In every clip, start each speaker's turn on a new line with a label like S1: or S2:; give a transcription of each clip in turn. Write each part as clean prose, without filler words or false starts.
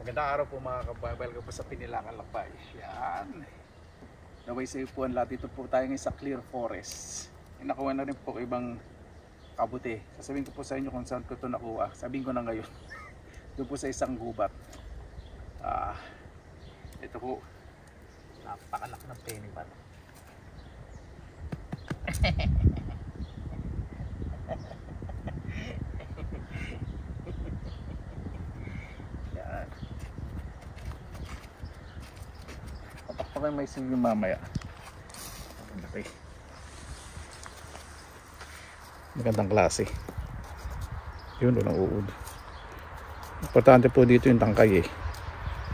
S1: Magandang araw po mga kababal ko po sa Pinilakan Lakbay. Yan. Naway sa po ang lahat. Dito po tayo ngayon sa Clear Forest. Nakuha na rin po ibang kabuti. Sasabihin ko po sa inyo kung saan ko ito nakuha. Sabihin ko na ngayon. Doon po sa isang gubat. Ito po. Napakalaki ng penny ba? Okay, may sige mamaya. Okay. Magandang klase. Yun doon ang uod. Importante po dito yung tangkay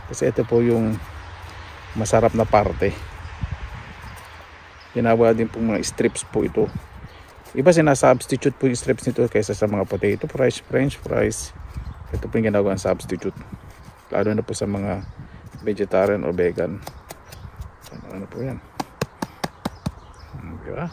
S1: kasi ito po yung masarap na parte. Ginawa din po mga strips po ito. Iba sinasubstitute po yung strips nito kaysa sa mga potato fries, french fries. Ito po yung ginagawa ng substitute. Lalo na po sa mga vegetarian o vegan. Ano po yan? Diba?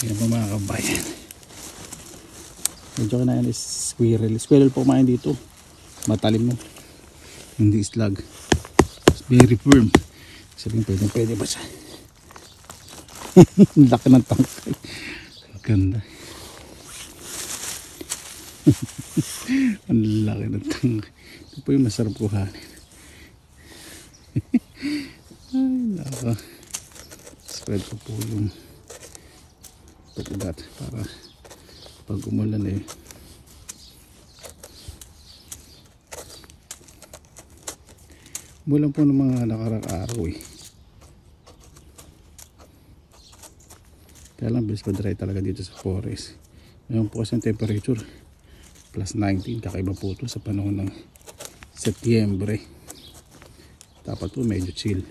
S1: Yan po mga kabayan. Medyo kinain is squirrel. Squirrel po kumain dito. Matalim mo. Hindi slag. It's very firm. Sabihin pwede ba siya? Laki ng tangkay. Ganda. Ang laki ng tangkay. Ito po yung masarap kuhanin. Ay nako. Spread ko po yung pagkagat para pag umulan umulan po ng mga nakarang araw kaya lang bilis pa dry talaga dito sa forest. Ngayon po kasi ang temperature plus 19, kakaiba po ito sa panahon ng Setyembre. Dapat po medyo chill.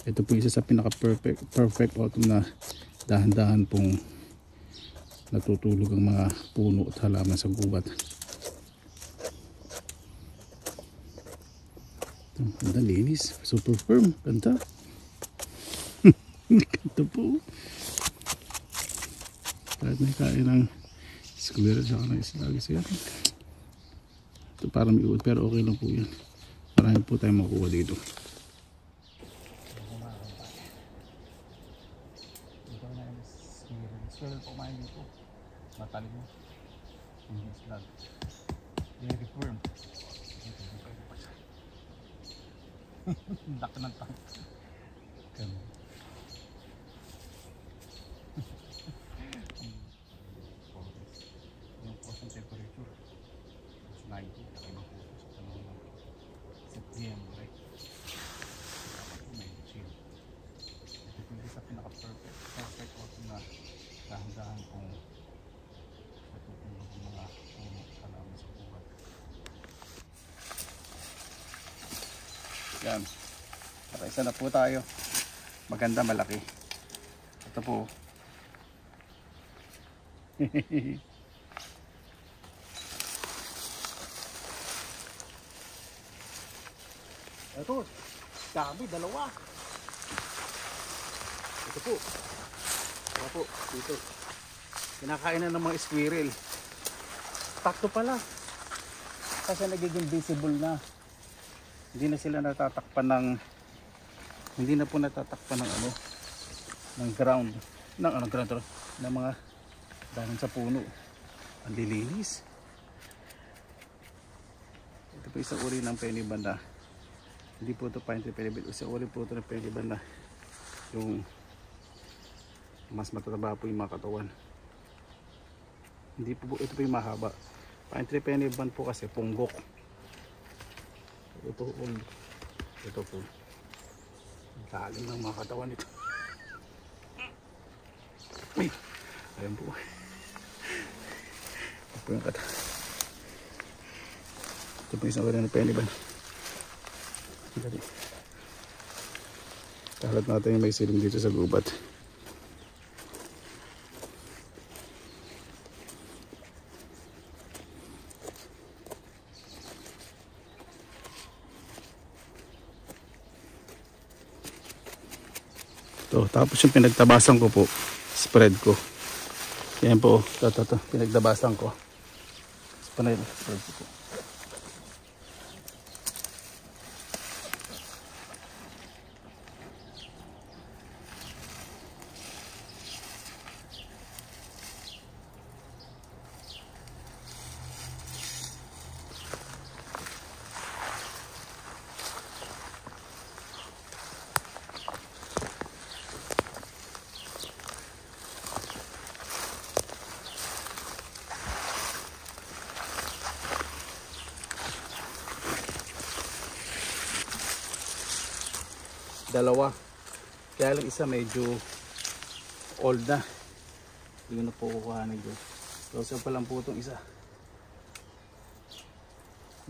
S1: Ito po isa sa pinaka perfect autumn na dahan-dahan pong natutulog ang mga puno at halaman sa gubat. Ganda, linis, super firm, ganda. Ganda po. Kahit may kain ng squirrel saka ng islag siya. Ito parang may uod pero okay lang po yan. Marami po tayong makuha dito. Squirrel po kumain dito. Matalim mo. Hindi slag. Very firm. Laki ng tangk. Ganun. Yung po sa temperature. Mas 90. Laki ng po sa panahon ng Setyembre. Medyo chill. Ito po yung sa pinaka-perfect autumn na dahan-dahan kung natutulog ang mga puno halaman sa buwan. Yan. Isa na po tayo. Maganda, malaki. Ito po. Ito. Dami, dalawa. Ito po. Ito po, dito. Kinakain na ng mga squirrel. Takto pala. Kasi nagiging visible na. Hindi na sila natatakpan ng ng ground. Ng mga dahon sa puno. Ang dilinis. Ito po isang uri ng penny banda. Hindi po ito pine tree penny banda. Isang uri po ito ng penny banda. Yung mas matataba po yung mga katawan. Hindi po ito po yung mahaba. Pine tree penny band po kasi punggok. Ito po ang lalim ng mga katawan nito. Ayan po. Ito po po yung kata. Ito po isang kata ng Peniban. Kalat natin yung may siling dito sa gubat. Ito, tapos yung pinagtabasan ko po, spread ko. Yan po, ito, pinagtabasan ko. Spread ko po. Dalawa, kaya lang isa medyo old na, hindi ko na po kukuhanin dyan. So pa lang po itong isa,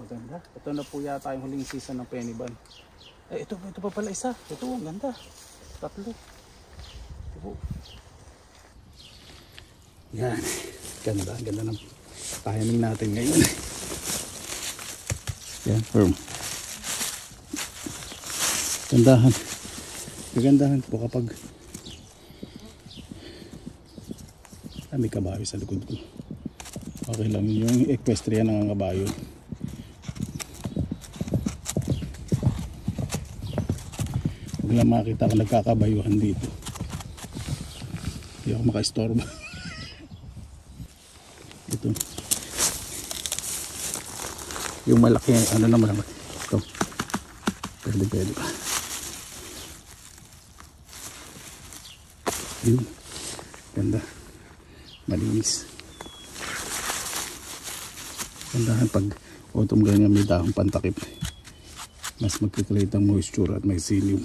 S1: maganda. Ito na po yata yung huling season ng Peniban. Ito pa pala isa, ito ang ganda, tatlo. Ito po. Yan, ganda ng timing natin ngayon. Yan, firm. Gandahan po kapag may kabayo sa likod ko. Okay lang yung equestrian ng kabayo. Huwag lang makita ko nagkakabayuhan dito. Hindi ako makaistorba. Ito yung malaki, ano naman ito, pwede pa. Yun, ganda, malinis. Gandahan pag autumn ganyan may dahong pantakip, mas magkikreate ang moisture at may psyllium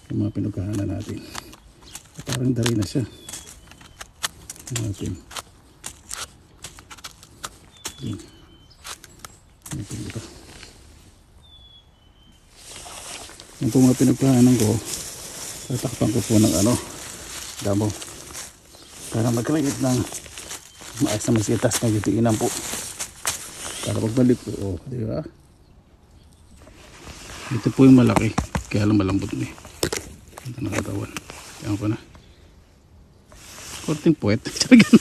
S1: yung mga pinagkahanan natin. Parang dari na siya natin. Yun, ito yung po mga pinagkahanan ko, tatakpan ko po ng damo para mag-create ng maayos na masitas na gitiinan po para pagbalik po. Di ba? Ito po yung malaki, kaya lang malambot na ito nakatawan. Yan ko na korting puwet. Tingnan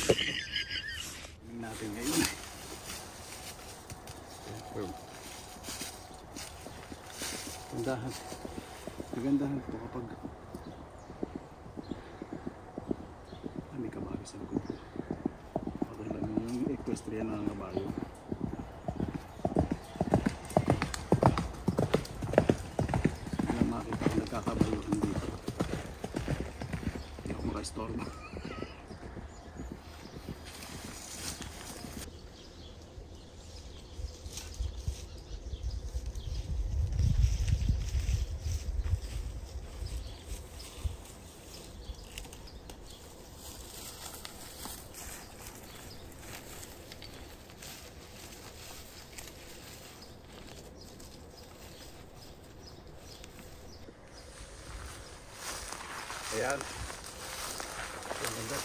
S1: natin ngayon. Gandahan po kapag may kabayo sa likod ko. Okay lang yung equestrian ng kabayo. Hindi na makita kung nagkakabayo dito. Hindi ako maka-istorba. Ayan. Ganda.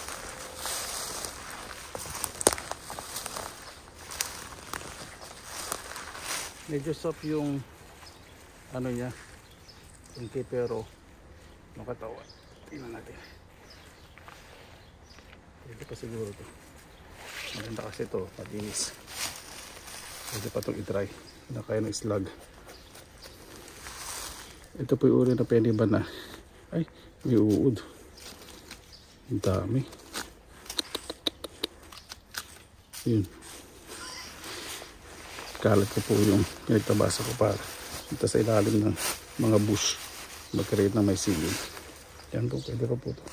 S1: Medyo soft yung niya, kunti pero yung katawan. Tingnan natin. Pwede pa siguro to. Maganda kasi to, malinis. Pwede pa itong itry. Nakaya ng slag. Ito po yung uri na Peniban na. Ay, may uod. Ang dami. Yun. Kalat ko po yung pinagtabasa ko para ito sa ilalim ng mga bush. Mag-create na may silid. Yan po, pwede pa po ito.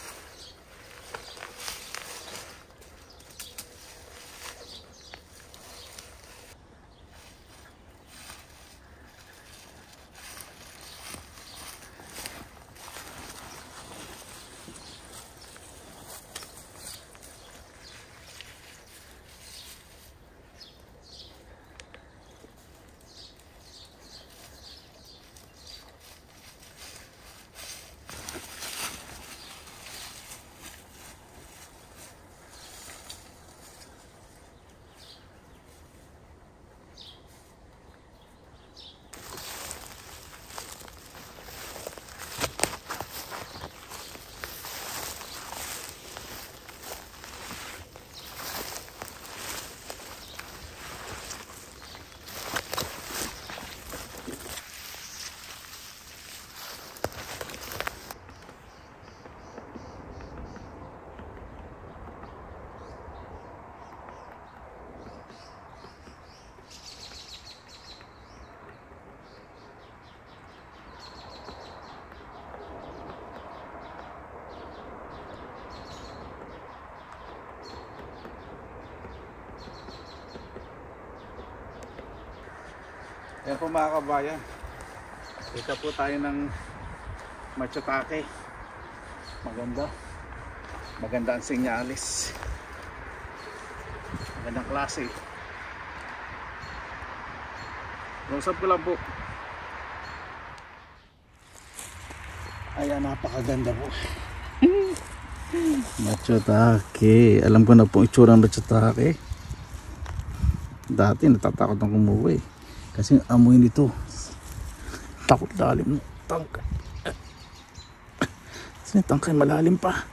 S1: Ayan po mga kabayan, kita po tayo ng Matsutake. Maganda ang senyalis, magandang klase. Close up ko lang po. Ayan, napakaganda po. Matsutake. Alam ko na po itsura ng Matsutake. Dati natatakot akong kumuha eh, kasi amoy nito takot lalim ng tangkay. Kasi tangkay malalim pa.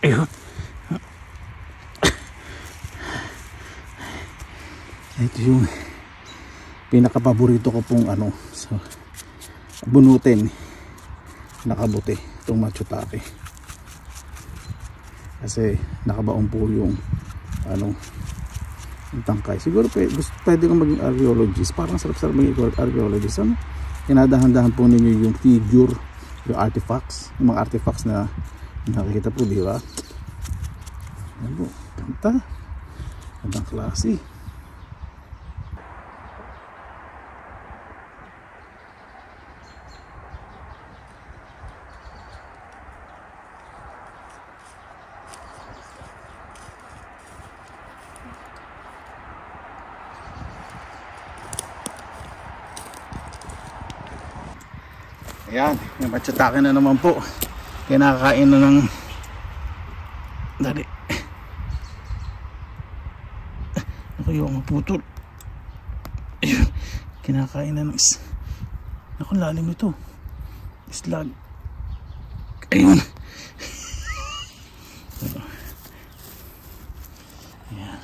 S1: Ayun. Ito yung pinakapaborito ko pong so, bunutin, nakabuti itong Matsutake. Kasi nakabaon po yung yung tangkay. Siguro pwede kang maging archaeologist. Parang sarap-sarap maging archaeologist. Tinadahan-dahan po ninyo yung figure, yung artifacts, yung mga artifacts na nakikita po, di ba? Ano po, ganda. Gandang klase. Ayan, may Matsutake na naman po. Kinakain na ng dali. Ako yung maputol. Ayun, kinakain na ng ako, lalim ito. Islag. Ayun. Ayan.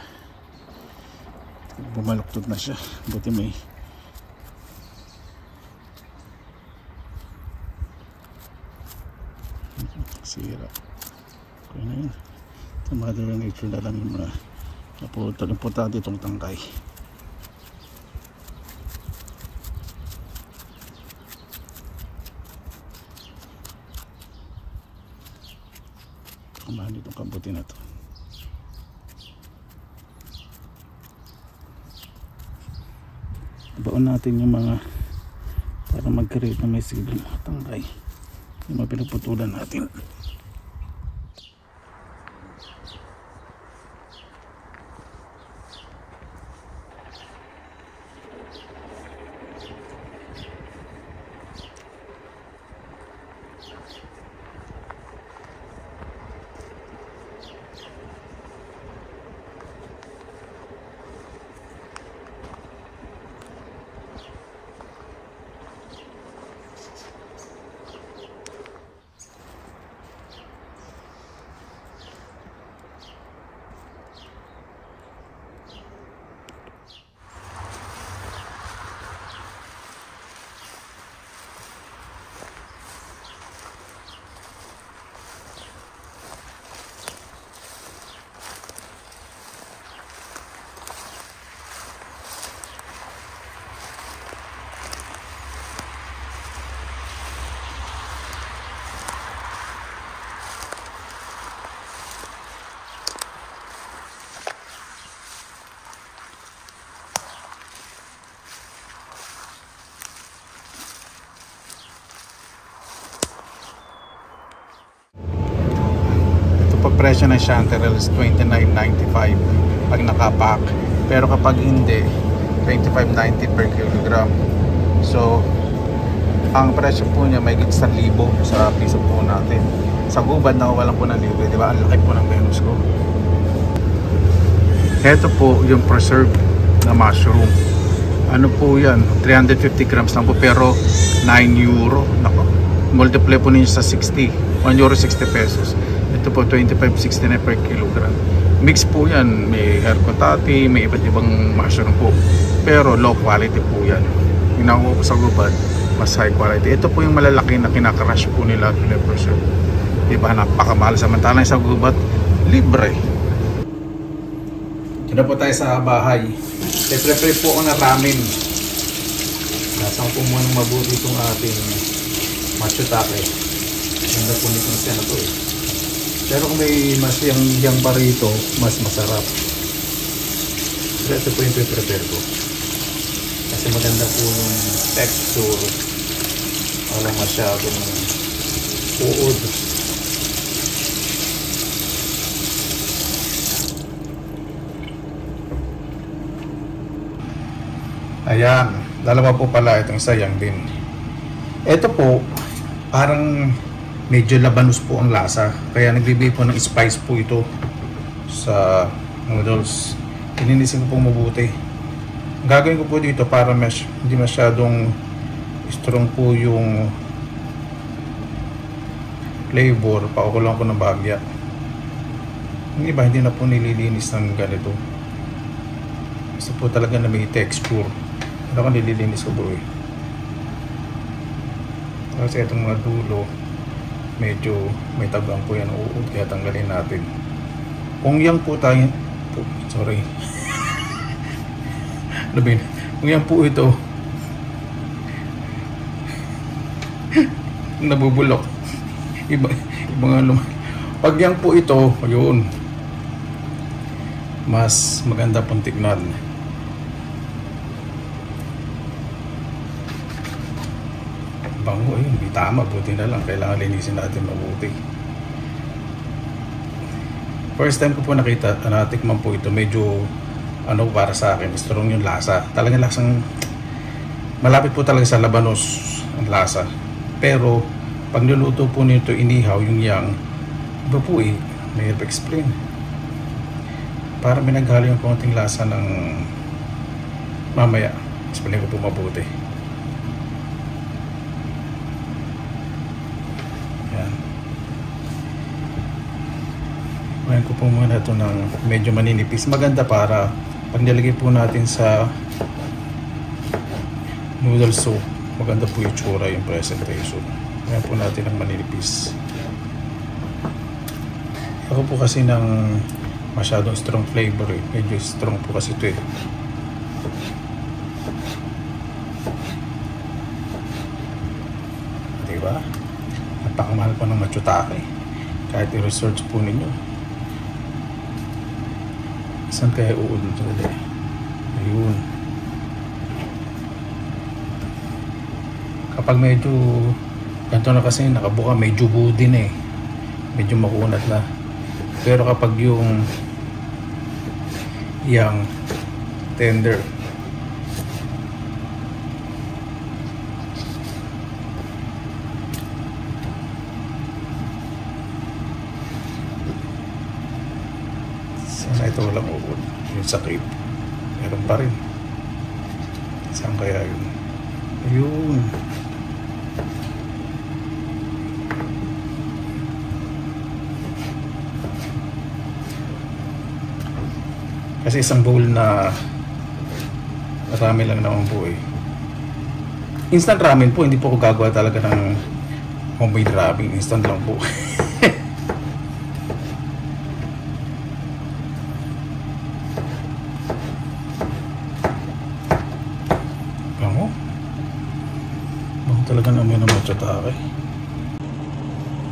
S1: Bumaluktot na siya. Buti may sira. Kaya na yun, sa mother nature na lang yung mga naputol. Importante itong tangkay. Kumahan itong kabuti na to. Baon natin yung mga para mag-create na may silbing mga tangkay, yung mga pinuputulan natin. Presyo ng chanterelle is $29.95 pag nakapack, pero kapag hindi, $25.90 per kilogram. So ang presyo po niya may 1,000 sa piso po natin. Sa gubad na walang po ng libre, di ba? Ang laki po ng Venus ko. Ito po yung preserved na mushroom. Ano po yan? 350 grams lang po, pero €9. Nako, multiply po ninyo sa 60, €1, 60 pesos. Ito po 25.69 per kilogram. Mix po yan, may hercotati, may iba't ibang mushroom po, pero low quality po yan. Yung nakuha ko sa gubad, mas high quality. Ito po yung malalaki na kinakrush po nila, pinapreserve. Diba, napakamahal. Samantalang sa gubat, libre. Dito po tayo sa bahay. I-prepare po ako ng ramen. Lasang po muna mabuti itong ating Matsutake. Ganda po nitong siya na to eh. Pero kung may mas yang pa rito, mas masarap. So ito po yung prepare ko. Kasi maganda po yung texture. Wala masyadong uod. Ayan, dalawa po pala itong sayang din. Ito po, parang medyo labanos po ang lasa. Kaya nagbibigay po ng spice po ito sa noodles. Ininisin ko po mabuti. Ang gagawin ko po dito para hindi masyadong strong po yung flavor. Pakukulang ko ng bahagya. Yung iba hindi na po nililinis ng ganito. Gusto po talaga na may texture. Ano ko nililinis ko po eh. Kasi itong mga dulo medyo may tabang po yan uod, kaya tanggalin natin. Kung yan po tayo sorry labin, kung yan po ito nabubulok iba nga pag yan po ito ayun, mas maganda pong tignan. Bango, ayun, di tama, buti na lang, kailangan linisin natin mabuti. First time ko po nakita, natikman po ito, medyo ano para sa akin, strong yung lasa. Talagang lasang malapit po talaga sa labanos ang lasa. Pero pag niluto po nito inihaw yung yang, iba po eh, may explain. Para may naghalo yung konting lasa ng mamaya, explain ko po mabuti. Kumain ko po muna ito ng medyo maninipis. Maganda para pag nilagay po natin sa noodle soup, maganda po yung tsura, yung presentation. Kumain po natin ng maninipis. Ako po kasi ng masyadong strong flavor eh. Medyo strong po kasi ito eh. Diba? Napakamahal pa ng matsutake. Kahit i-research po ninyo. Saan kaya uod ito ulit? Ayun. Kapag medyo ganito na kasi nakabuka, medyo budin eh. Medyo makunat na. Pero kapag yung tender, sana ito walang uod. Yung sakit meron pa rin. Saan kaya yun? Ayun. Kasi isang bowl na marami lang naman po eh. Instant ramen po, hindi po ako gagawa talaga ng homemade ramen. Instant lang po. Talaga naman ang matsutake.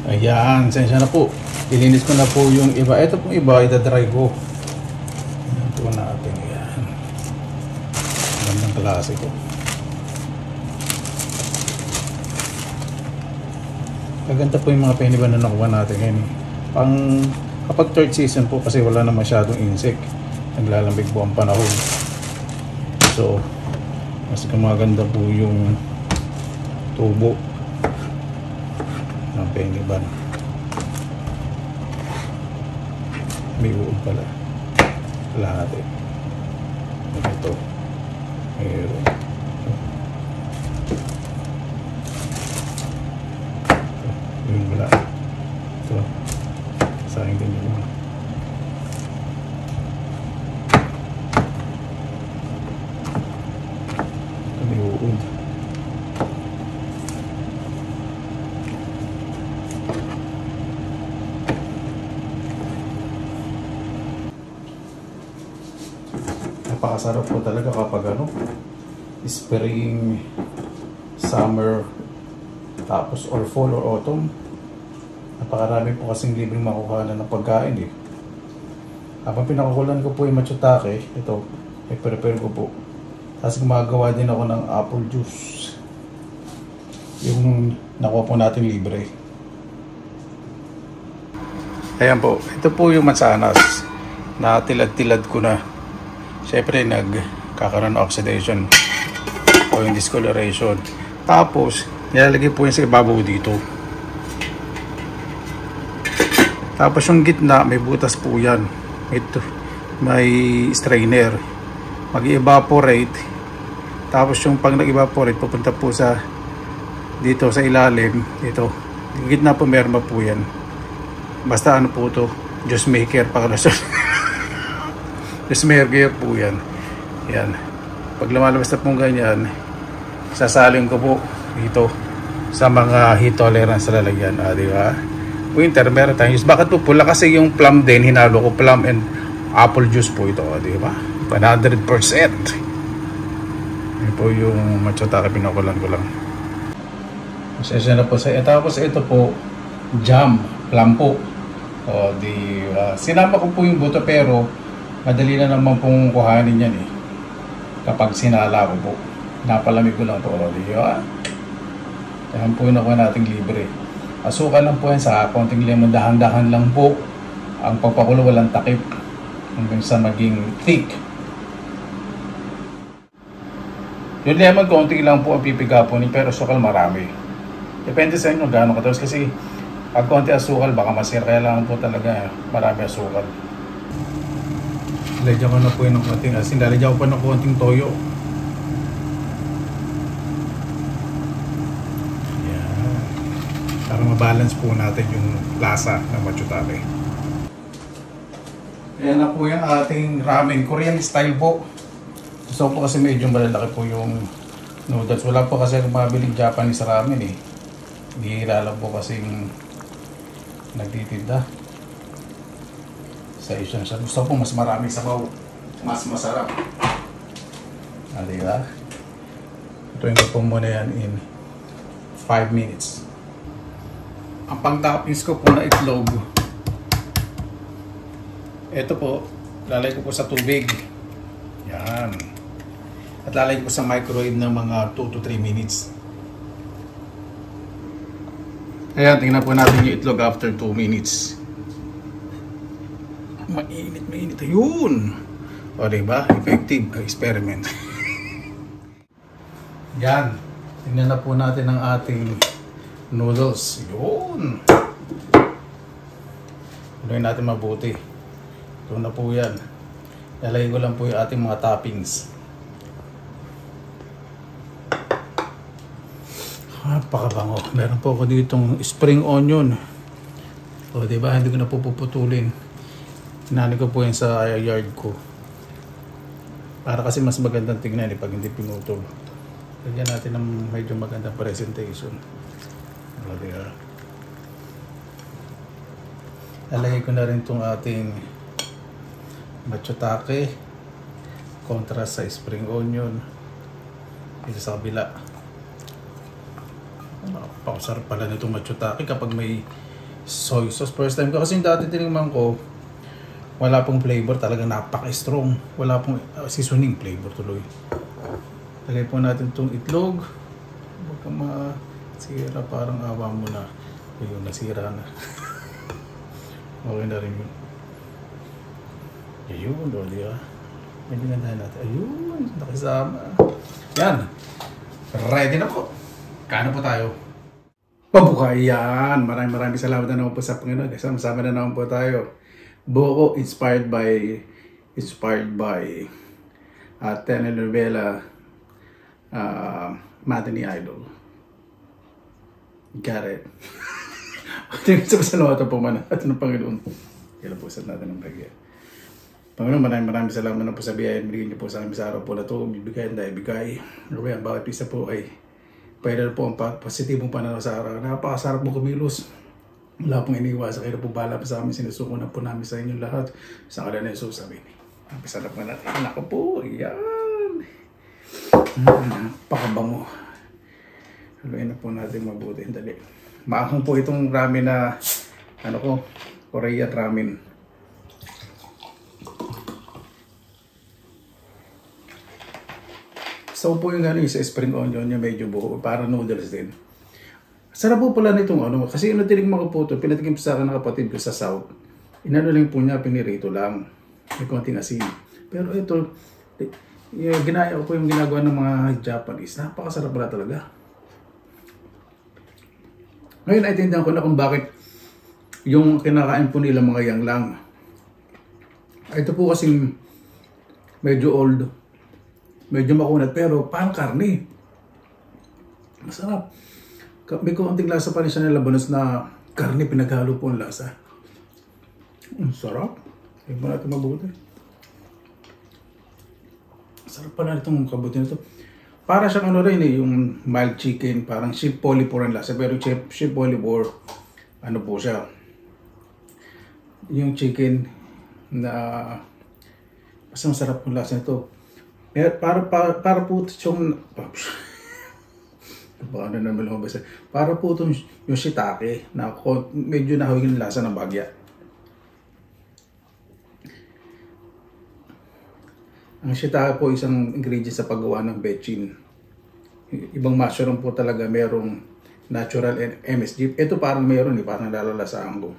S1: Ayan, sensya na po. Ilinis ko na po yung iba. Ito pong iba, ita-dry ko. Ayan po natin. Ayan. Magandang klase ko. Maganda po yung mga peniban na nakuha natin ngayon. Kapag third season po kasi wala na masyadong insect. Naglalambig po ang panahon. So, mas maganda po yung tubo ng peniban. May uod pala. Lahat eh. Ito. Mayroon. Yun wala. Ito. Sayang din yun. Ito may uod. Napakasarap po talaga kapag spring, summer, tapos or fall or autumn. Napakarami po kasing libreng makukuha ng pagkain eh. Habang pinakukulan ko po yung matsutake, ito, i-prepare ko po. Tapos gumagawa din ako ng apple juice. Yung nakuha po natin libre. Ayan po, ito po yung mansanas na tilad-tilad ko na. Siyempre nagkakaroon ng oxidation o yung discoloration. Tapos nilalagay po yung sa ibabaw dito. Tapos yung gitna may butas po yan. Ito, may strainer. Mag-evaporate. Tapos yung pag nag-evaporate pupunta po sa dito sa ilalim. Ito, yung gitna po meron po yan. Basta ano po to, juice maker pa kalasyon. Juice maker po yan. Yan. Pag lumalabas na pong ganyan, sasalin ko po dito sa mga heat tolerance na lalagyan. Di ba? Winter, meron tayong juice. Bakit po pula? Kasi yung plum din, hinalo ko plum and apple juice po ito. Di ba? 100%. Yan po yung machotake, pinakulan ko lang. Masaya na po sa ito. Tapos ito po, jam, plum po. Sinama ko po yung buto pero madali na naman pong kuhanin yan eh. Kapag sinala ko po. Napalamig ko lang po. Di ba? Yan po yung nakuha nating libre. Asukal lang po yan sa konting lemon. Dahan-dahan lang po. Ang pagpakulo walang takip. Hanggang sa maging thick. Yung lemon, konti lang po ang pipiga po ni, pero asukal marami. Depende sa inyo gaano katawas kasi pag konti asukal baka masira, kaya lang po talaga marami asukal. Lalagyan ko na po yun ng konting asin, lalagyan ko pa ng konting toyo. Yan. Para mabalance po natin yung lasa ng machotake. Ayan na po yung ating ramen, Korean style po. Gusto po kasi medyo malalaki po yung noodles. Wala po kasi mabiling Japanese ramen eh. Bihira lang po kasing nagtitinda sa isang siya. Gusto po mas maraming sabaw, mas masarap. Diba? Tuwing ko po muna yan in 5 minutes. Ang pang-toppings ko po na itlog, ito po, lalagay ko po sa tubig. Yan. At lalagay ko sa microwave ng mga 2 to 3 minutes. Ayan, tingnan po natin yung itlog after 2 minutes. Mainit. Ayun! O, diba? Effective experiment. Yan. Tingnan na po natin ang ating noodles. Yun! Tuloy natin mabuti. Ito na po yan. Lalagay ko lang po yung ating mga toppings. Napakabango. Meron po ako ditong spring onion. O, diba? Hindi ko na po puputulin. Hinani ko po yan sa yard ko. Para kasi mas magandang tingnan pag hindi pinutol. Lagyan natin ng medyo magandang presentation. O, diba? Lalagay ko na rin itong ating machotake kontra sa spring onion. Ito sa kabila. Napakasarap pala nitong machotake kapag may soy sauce. First time ko kasi dati tinigman ko, wala pong flavor, talaga napaka-strong. Wala pong seasoning flavor tuloy. Lagay po natin itong itlog. Huwag ka masira, parang awa mo na. Ayun, nasira na. Okay na rin yun. Ayun, di ba? Medyo gandahan natin. Ayun, nakisama. Yan. Ready na po. Kano po tayo? Pabuhay yan! Maraming salamat na naman po sa Panginoon. Kasama na naman po tayo. Buo ko inspired by telenovela Matinee Idol. Got it. Tingin sa pasalawatan po man at ng Panginoon. Kailan po sa natin ng bagay. Panginoon, maraming salamat na po sa biyaya. Binigyan niyo po sa amin sa araw po na ito. Bibigay na ibigay. Ang bawat isa po ay pwede po ang positibong pananaw sa araw. Napakasarap mo kumilos. Wala pong iniiwasan. Kayo po bala pa sa amin. Sinusuko na po namin sa inyo lahat. Sa kala na Jesus, sabi ni. Napasarap nga natin. Nako po. Yan. Napakabango. Haluin na po natin mabuti. Dali. Maahong po itong ramen na Korean ramen. So po yung ano, sa spring onion yung medyo buo, para noodles din. Sarap po pala nitong ano, kasi ano tinikman ko po ito, pinatikim sa akin ng kapatid ko sa South. Inano lang po niya, pinirito lang. May konting asin. Pero ito, ginaya ko po yung ginagawa ng mga Japanese. Napakasarap pala talaga. Ngayon, naintindihan ko na kung bakit yung kinakain po nila mga yang lang. Ito po kasing medyo old, medyo makunat, pero parang karne. Masarap. May konting lasa pa rin siya ng labanos na karne, pinaghalo po ang lasa. Sarap. Hindi mo natin mabuti. Sarap pala itong kabuti na ito. Para siyang ano rin yung mild chicken, parang sheep polypore ang lasa. Pero sheep polypore, ano po siya, yung chicken na mas masarap yung lasa nito. Para po yung ano naman lang basta. Para po itong yung shiitake na medyo nahawig yung lasa ng bagya. Ang shiitake po isang ingredient sa paggawa ng bechin. Ibang mushroom po talaga merong natural and MSG. Ito parang meron parang lalalasaan ko.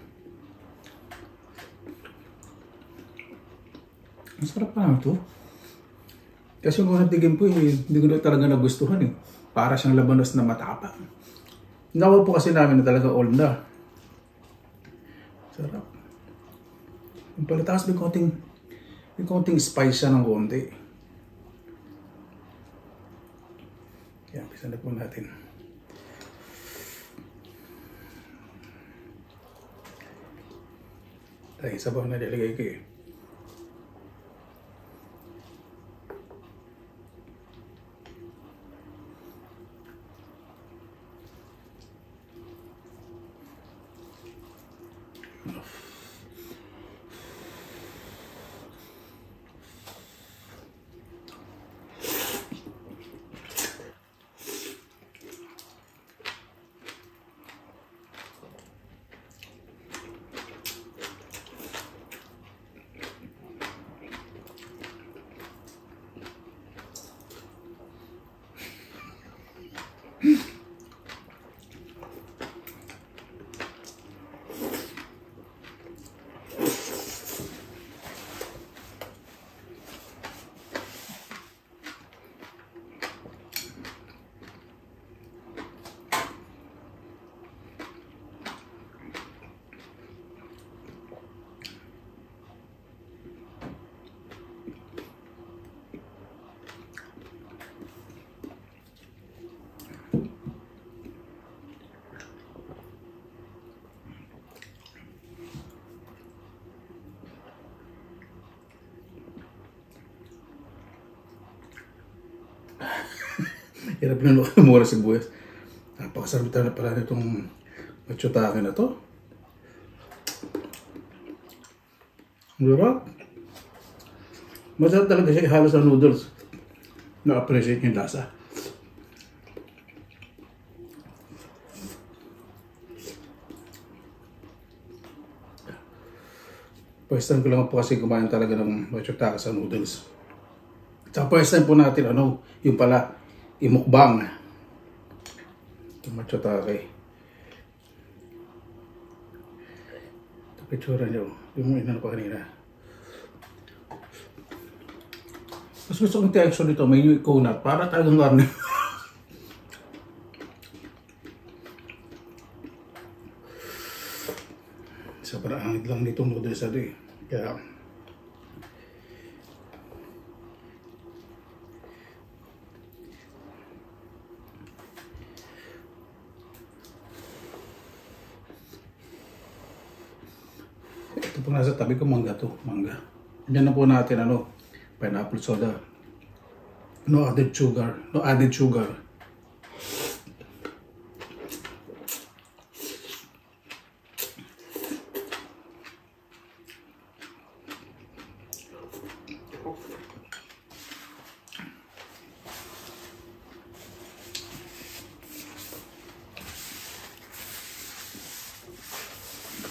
S1: Ang sarap pa lang ito. Kasi kung natigim po hindi ko na talaga nagustuhan Para siyang labanos na matapang. Nakuha po kasi namin na talaga old na. Sarap. Yung palatakas may konting spice siya ng konti. Kaya pisa na po natin. Dahil sabaw na nilagay ko Hirap na nakamura sa buwes. Napakasarap na pala nitong matsutake na to. Sarap. Masarap talaga siya ihalo sa noodles. Na-appreciate yung lasa. First time ko lang po kasi kumain talaga ng matsutake sa noodles. Sa first time po natin, yung pala, imukbang. Ito matsutake. Ito pitsura nyo. Yung inano pa kanina. Mas gusto kong texture nito. May new coconut. Para talagang karne. Sobrang hangit lang nitong noodles Kaya ito po nasa tabi ko, mangga to. Mangga. Yan na po natin, pineapple soda. No added sugar. No added sugar.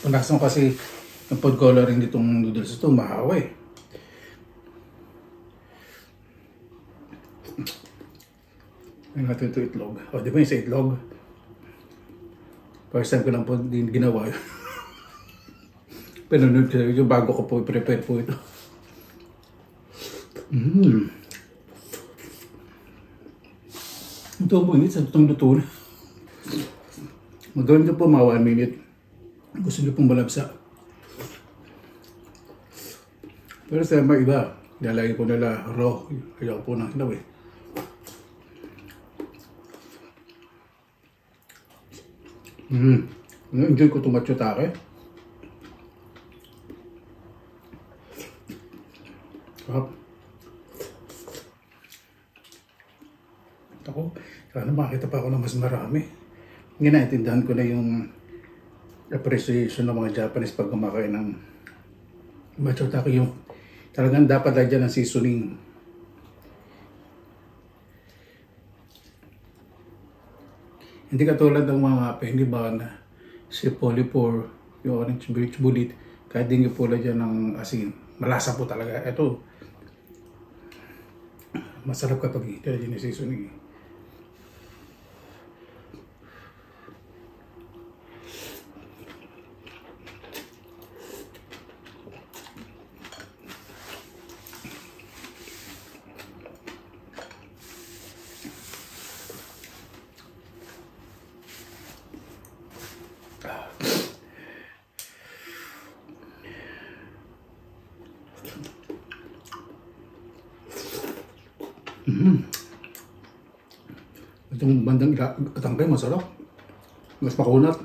S1: Panasan kasi yung food coloring ditong noodles ito, mahawa Yung natin ito itlog. O, di ba yung sa itlog? First time ko lang po din ginawa yun. Pinunod ko yung bago ko po i-prepare po ito. Ito po init, sa itong luto na. Magawin nyo po mga 1 minute. Gusto nyo pong malabsa. Pero sa mga iba, lalagay ko nila raw. Ayaw po ng hilaw eh. Enjoy ko itong matsutake. Ako, sana makita pa ako ng mas marami. Naintindihan ko na yung appreciation ng mga Japanese pag kumakain ng matsutake. Yung talagang dapat lagyan ng seasoning. Hindi katulad ng mga peniban, si Polipor, yung orange birch bullet, kahit di nyo po lagyan ng asin. Malasa po talaga. Ito, masarap kapag lagyan ng seasoning. Itong bandang katangkay masarap. Mas makunat.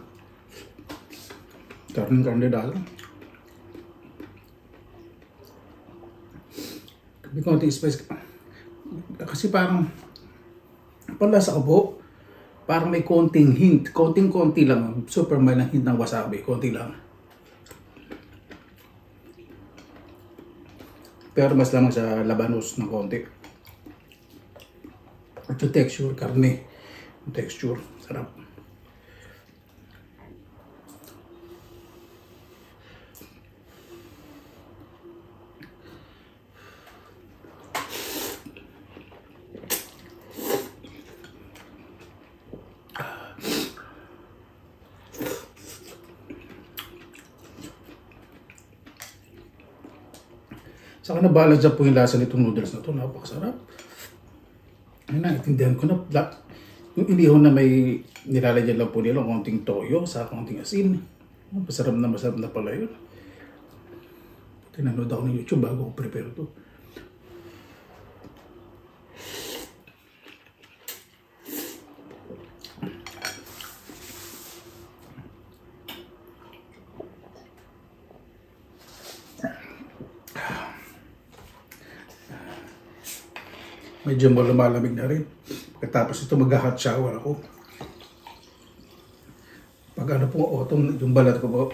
S1: Karne dahil. May konting spice. Kasi parang panlasa ko po, parang may konting hint. Konting-konti lang. Super mild na hint ng wasabi. Konti lang. Pero mas lamang sa labanos ng konti. At yung texture, karne. Yung texture, sarap. Saka na-balance po yung lasa nitong noodles na ito. Napakasarap. Ayun na, itindihan ko na. Yung inihon na may nilalagyan lang po nila, konting toyo, sa konting asin. Masarap na pala yun. Tinanood ako ng YouTube bago ko prepare ito. Medyo lumalamig na rin. Pagkatapos ito mag-hot shower ako. Pag ano po, autumn, yung balat ko po,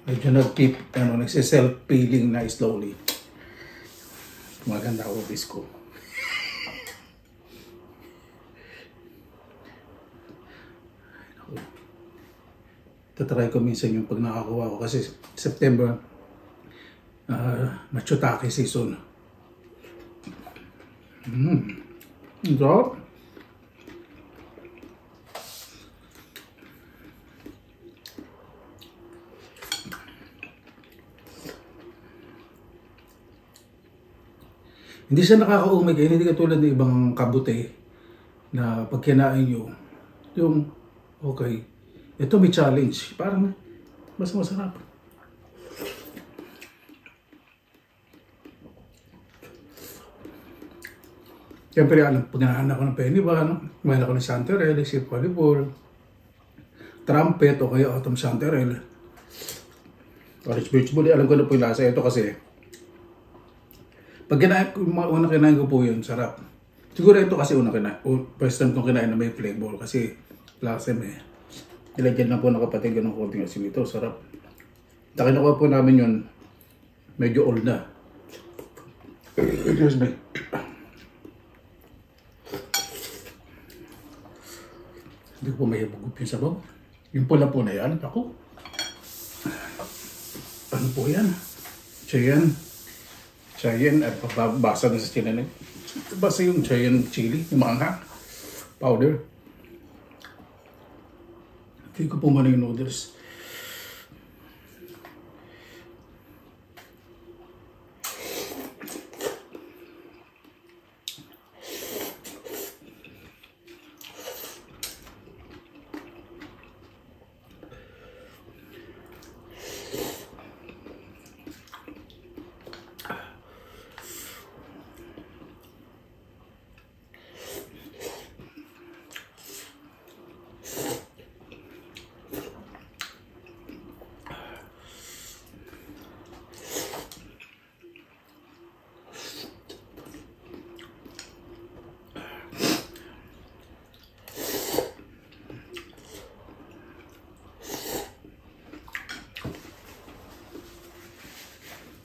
S1: medyo nagsi-self-peeling na slowly. Maganda ako disco. Tatry ko minsan yung pag nakakuha ko kasi September, matsutake season. Sarap. Hindi siya nakakaumay kayo, hindi katulad ng ibang kabute na pag kinain nyo, yung okay, ito may challenge, parang mas masarap. Siyempre, pag naanak ko ng peniban, kumain ako ng chanterelle, si Polipor, trumpet o kaya autumn chanterelle. Orange birch bullet, alam ko na po yung lasa. Ito kasi, pag unang kinain ko po yun, sarap. Siguro ito kasi first time kong kinain na may flavor kasi lasa may. Nilagyan lang po ng kapatid ko ng konting asin ito, sarap. Nakinuha po namin yun, medyo old na. Excuse me. Hindi ko mahibugup yung sabaw. Yung pula po na yan, ako. Ano po yan? Cheyenne. Cheyenne, at basa na sa chili. Basa yung Cheyenne chili, yung maanghang. powder. Feel ko po muna yung noodles.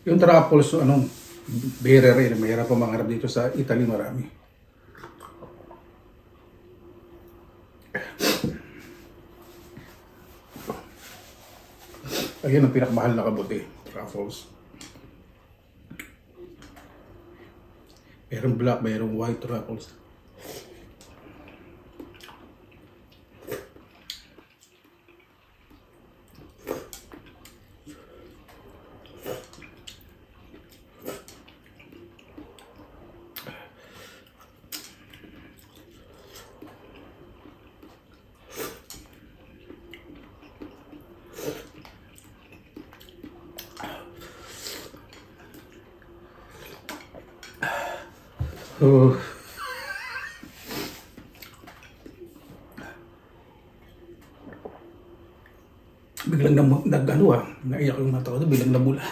S1: Yung truffles, bere rin. Mahirap pa mangarap dito sa Italy, marami. Ayun ang pinakamahal na kabuti, truffles. Mayroong black, mayroong white truffles. Oh. Biglang naiyak yung mata ko, biglang namula.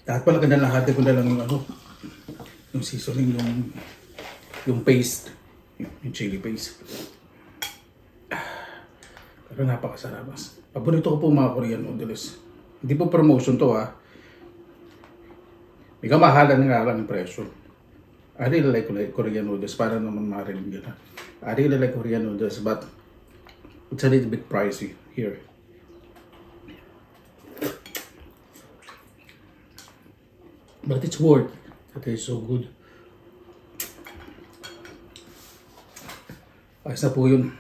S1: Dapat pala kanalahati ko na lang yung seasoning, yung paste, yung chili paste. Pero napakasarap. Paborito ko po mga Korean noodles. Hindi po promotion to ha. May kamahalan nga lang yung presyo. I really like Korean noodles, para naman marinig yun. I really like Korean noodles, but it's a little bit pricey here. But it's worth it. It is so good. Ayos na po yun.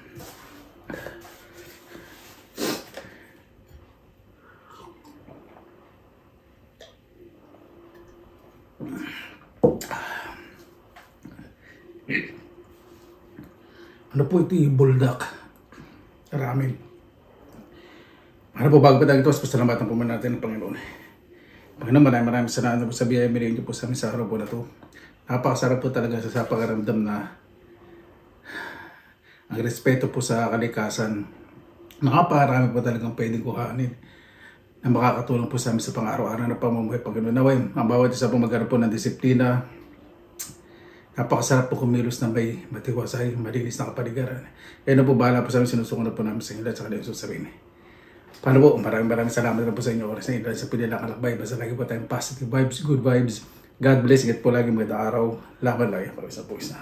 S1: Ano po ito yung buldak? Ramen. Ano po, bago pa tayo ito, pasalamatan po muna natin ng Panginoon. Panginoon, maraming salamat po sa biyaya binigay niyo po sa amin sa araw po na ito. Napakasarap po talaga sa pakaramdam na ang respeto po sa kalikasan. Nakaparami po talagang pwedeng kuhanin na makakatulong po sa amin sa pang-araw-araw na pamumuhay. Panginoon, naway, ang bawat isa po magkaroon po ng disiplina. Napakasarap po kumilos na may matiwasay, malinis na kapaligiran. Kaya na po, bahala po sa amin, sinusuko na po namin sa inyo at sa kanilang sasabihin. Paano po? Maraming salamat na po sa inyo oras na inyo sa pinilang kalakbay. Basta lagi po tayong positive vibes, good vibes. God bless. Ingat po lagi, magandang araw. Laban lagi. Pag-isa po isa.